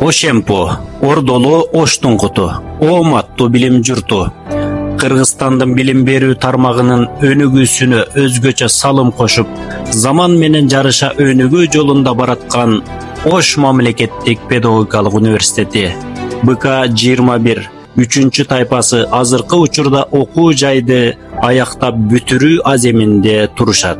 Ошемпо, Ордолу Оштун куту, Ооматтуу билим журту. Кыргызстандын билим берүү тармагынын өнүгүүсүнө өзгөчө салым кошуп, заман менен жарыша өнүгүү жолунда бараткан Ош мамлекеттик педагогикалык университети БК-21 3 тайпасы азыркы учурда окуу жайды аяктап бүтүрүү аземинде турушат.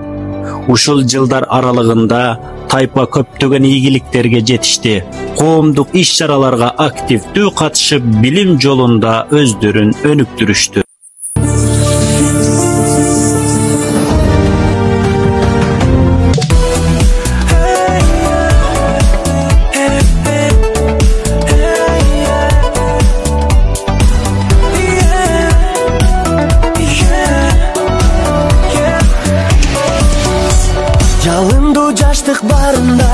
Ушул жылдар аралыгында тайпа көптөгөн ийгиликтерге жетишти. Коомдук иш-чараларга активдүү катышып, билим жолунда өздөрүн өнүктүрүштү. Жалындуу жаштык барында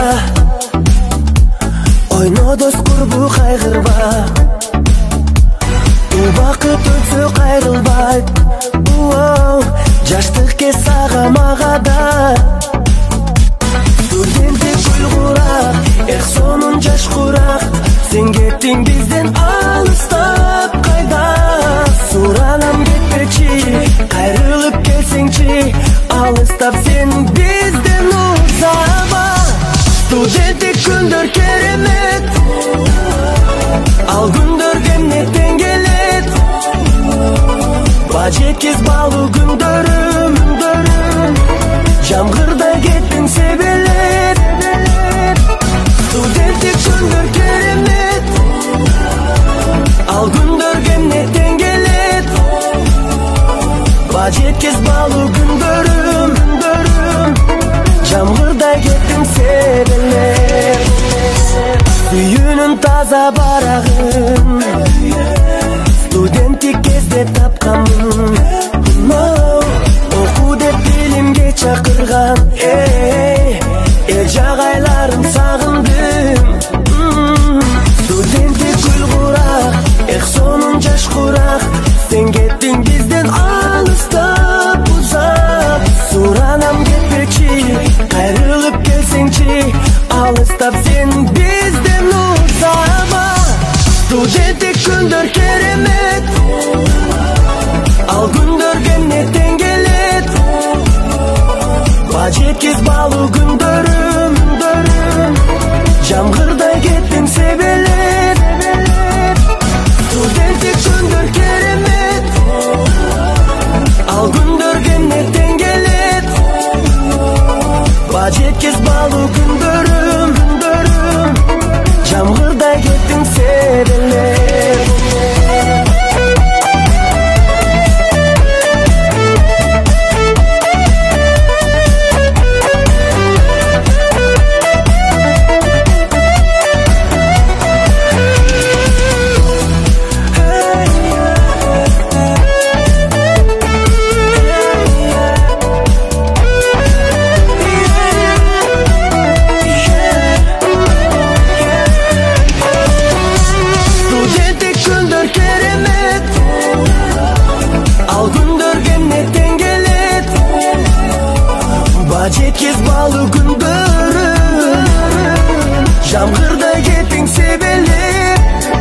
ойно дос курбу кайгырба, убакыт өтсө кайрылбайт. Жаштык кез сага мага да, студенттик гүл курак, эх сонун жаш курак. Сен кеттиң бизден алыстап кайда, суранам кетпечи, кайрылып келсеңчи, алыстап сен бизден узама. Студенттик күндөр керемет, ал күндөргө эмнектен келет, бажекез балуу күндөрүм, жамгырдай кеттиң себелеп. Студенттик күндөр керемет, ал күндөргө эмнектен келет, бажекез балуу күндөрүм, жамгырдай кеттиң себелеп. Сүйүүнүн таза барагын студенттик кезде тапканмын. Окуу деп билимге чакырган, эл жагайларын сагындым. Студенттик гүл курак, эх сонун жаш курак. Сен кеттиң бизден алыстап узап, суранам кетпечи, кайрылып келсеңчи, алыстап сен бизден узама. Студенттик күндөр керемет, ал күндөргө эмнектен келет, бажекез балуу күндөрүм, жамгырдай кеттиң себелеп. Студенттик күндөр керемет, ал күндөргө эмнектен келет, бажекез балуу күндөрүм, жамгырдай кеттиң себелеп. Бажекез балуу күндөрүм, жамгырдай кеттиң себелеп.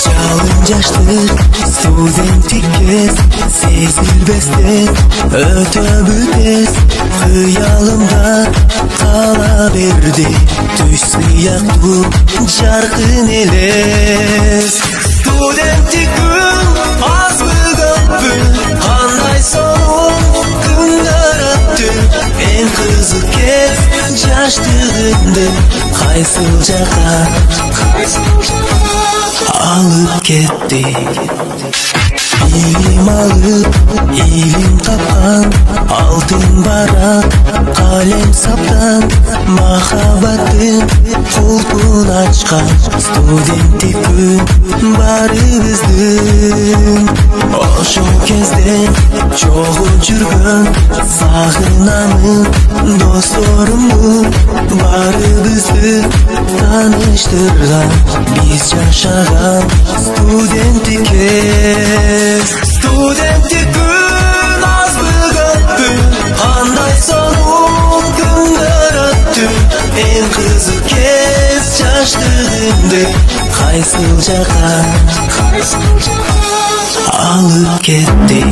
Жалын жаштык студенттик кез, сезилбестен өтөбү тез. Кыялымда кала берди түш сыяктуу жаркын элес. Студенттик күн азбы көппү, кандай сонун күндөр өттү. Эң кызык кез жаштыгымды кайсыл жакка алып кетти. Илим алып, илим тапкан, алтын барак, калем саптан, махаббаттын кулпун ачкан студенттик күн баарыбыздын. Ошол кезден чогуу жүргөн сагынамын досторумду, баарыбызды тааныштырган биз жашаган студенттик кез. Студенттик күн азбы көппү, кандай сонун күндөр өттү. Эң кызык кез жаштыгымды кайсыл жака алып кетти.